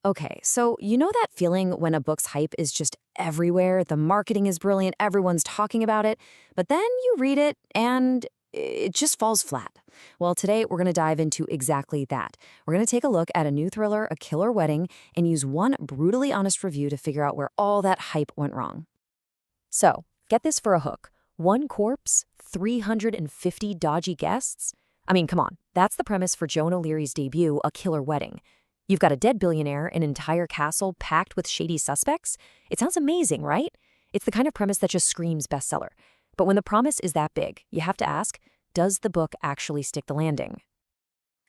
Okay, so you know that feeling when a book's hype is just everywhere, the marketing is brilliant, everyone's talking about it, but then you read it and it just falls flat. Well, today we're going to dive into exactly that. We're going to take a look at a new thriller, A Killer Wedding, and use one brutally honest review to figure out where all that hype went wrong. So, get this for a hook. One corpse, 350 dodgy guests? I mean, come on, that's the premise for Joan O'Leary's debut, A Killer Wedding. You've got a dead billionaire, an entire castle packed with shady suspects? It sounds amazing, right? It's the kind of premise that just screams bestseller. But when the promise is that big, you have to ask, does the book actually stick the landing?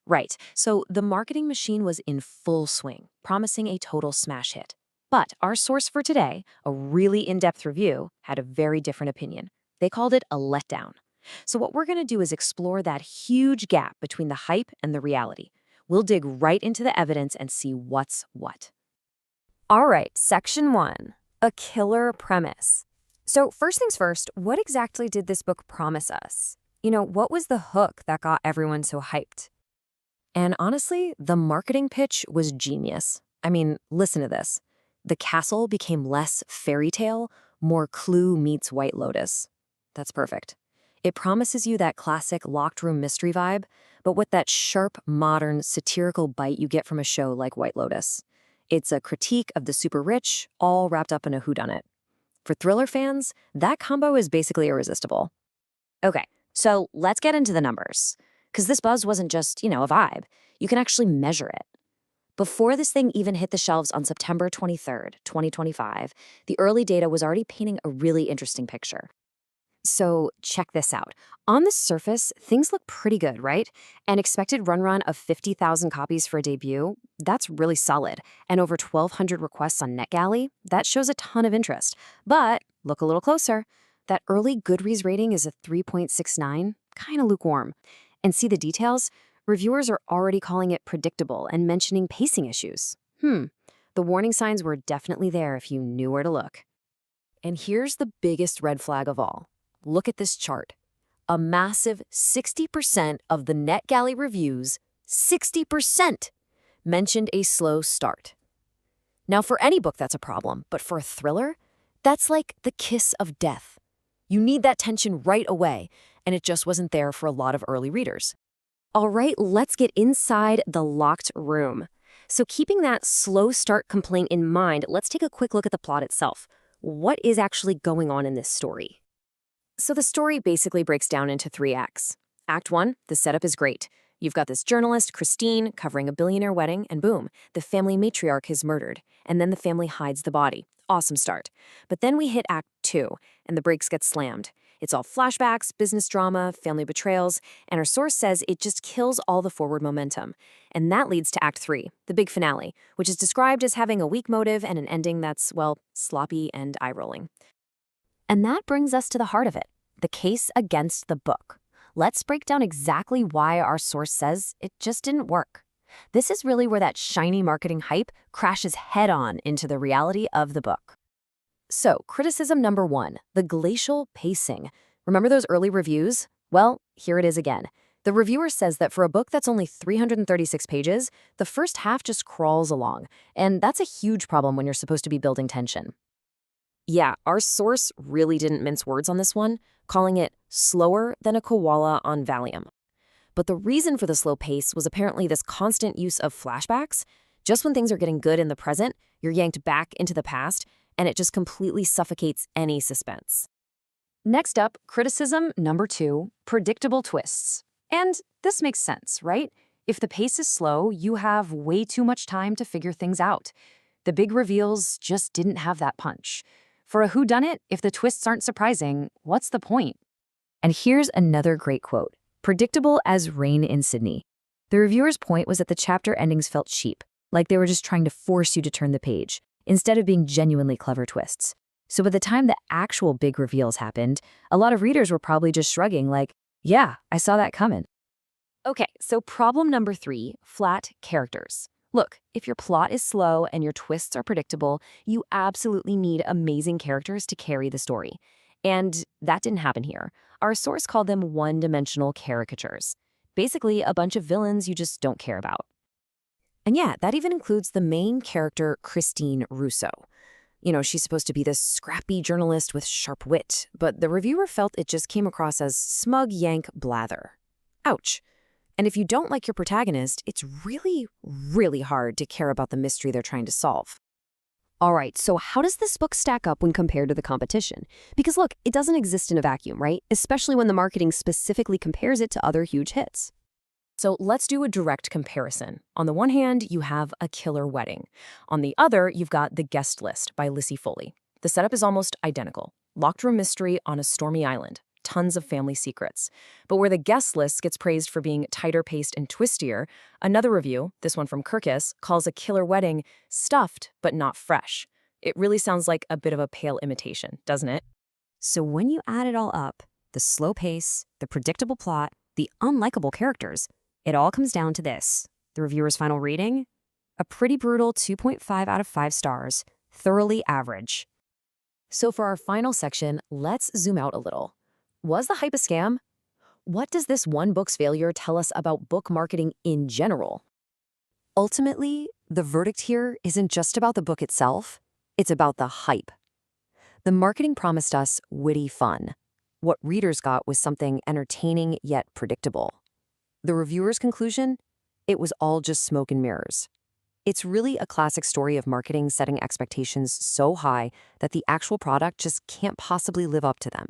Right, so the marketing machine was in full swing, promising a total smash hit. But our source for today, a really in-depth review, had a very different opinion. They called it a letdown. So what we're going to do is explore that huge gap between the hype and the reality. We'll dig right into the evidence and see what's what. All right, section 1, a killer premise. So first things first, what exactly did this book promise us? What was the hook that got everyone so hyped? And honestly, the marketing pitch was genius. I mean, listen to this. The castle became less fairy tale, more Clue meets White Lotus. That's perfect. It promises you that classic locked room mystery vibe, but with that sharp, modern, satirical bite you get from a show like White Lotus. It's a critique of the super rich, all wrapped up in a whodunit. For thriller fans, that combo is basically irresistible. Okay, so let's get into the numbers. Because this buzz wasn't just, a vibe. You can actually measure it. Before this thing even hit the shelves on September 23rd, 2025, the early data was already painting a really interesting picture. So check this out. On the surface, things look pretty good, right? An expected run of 50,000 copies for a debut, that's really solid. And over 1,200 requests on NetGalley, that shows a ton of interest. But look a little closer. That early Goodreads rating is a 3.69, kind of lukewarm. And see the details? Reviewers are already calling it predictable and mentioning pacing issues. The warning signs were definitely there if you knew where to look. And here's the biggest red flag of all. Look at this chart. A massive 60% of the NetGalley reviews, 60%, mentioned a slow start. Now, for any book, that's a problem, but for a thriller, that's like the kiss of death. You need that tension right away, and it just wasn't there for a lot of early readers. All right, let's get inside the locked room. So keeping that slow start complaint in mind, let's take a quick look at the plot itself. What is actually going on in this story? So the story basically breaks down into 3 acts. Act 1, the setup is great. You've got this journalist, Christine, covering a billionaire wedding, and boom, the family matriarch is murdered, and then the family hides the body. Awesome start. But then we hit Act 2, and the brakes get slammed. It's all flashbacks, business drama, family betrayals, and our source says it just kills all the forward momentum. And that leads to Act 3, the big finale, which is described as having a weak motive and an ending that's, well, sloppy and eye-rolling. And that brings us to the heart of it, the case against the book. Let's break down exactly why our source says it just didn't work. This is really where that shiny marketing hype crashes head-on into the reality of the book. So, criticism number 1, the glacial pacing. Remember those early reviews? Well, here it is again. The reviewer says that for a book that's only 336 pages, the first half just crawls along, and that's a huge problem when you're supposed to be building tension. Yeah, our source really didn't mince words on this one, calling it slower than a koala on Valium. But the reason for the slow pace was apparently this constant use of flashbacks. Just when things are getting good in the present, you're yanked back into the past, and it just completely suffocates any suspense. Next up, criticism number 2, predictable twists. And this makes sense, right? If the pace is slow, you have way too much time to figure things out. The big reveals just didn't have that punch. For a whodunit, if the twists aren't surprising, what's the point? And here's another great quote. Predictable as rain in Sydney. The reviewer's point was that the chapter endings felt cheap, like they were just trying to force you to turn the page, instead of being genuinely clever twists. So by the time the actual big reveals happened, a lot of readers were probably just shrugging like, yeah, I saw that coming. Okay, so problem number 3, flat characters. Look, if your plot is slow and your twists are predictable, you absolutely need amazing characters to carry the story. And that didn't happen here. Our source called them one-dimensional caricatures. Basically, a bunch of villains you just don't care about. And yeah, that even includes the main character, Christine Russo. She's supposed to be this scrappy journalist with sharp wit, but the reviewer felt it just came across as smug Yank blather. Ouch. And if you don't like your protagonist, it's really, really hard to care about the mystery they're trying to solve. All right, so how does this book stack up when compared to the competition? Because look, it doesn't exist in a vacuum, right? Especially when the marketing specifically compares it to other huge hits. So let's do a direct comparison. On the one hand, you have A Killer Wedding. On the other, you've got The Guest List by Lissy Foley. The setup is almost identical. Locked room mystery on a stormy island. Tons of family secrets. But where The Guest List gets praised for being tighter paced and twistier, another review, this one from Kirkus, calls A Killer Wedding stuffed but not fresh. It really sounds like a bit of a pale imitation, doesn't it? So when you add it all up, the slow pace, the predictable plot, the unlikable characters, it all comes down to this. The reviewer's final rating? A pretty brutal 2.5 out of 5 stars, thoroughly average. So for our final section, let's zoom out a little. Was the hype a scam? What does this one book's failure tell us about book marketing in general? Ultimately, the verdict here isn't just about the book itself, it's about the hype. The marketing promised us witty fun. What readers got was something entertaining yet predictable. The reviewer's conclusion? It was all just smoke and mirrors. It's really a classic story of marketing setting expectations so high that the actual product just can't possibly live up to them.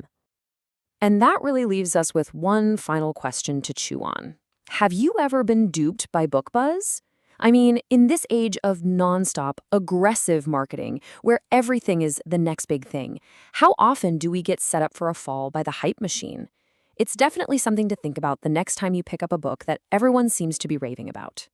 And that really leaves us with one final question to chew on. Have you ever been duped by book buzz? I mean, in this age of nonstop, aggressive marketing, where everything is the next big thing, how often do we get set up for a fall by the hype machine? It's definitely something to think about the next time you pick up a book that everyone seems to be raving about.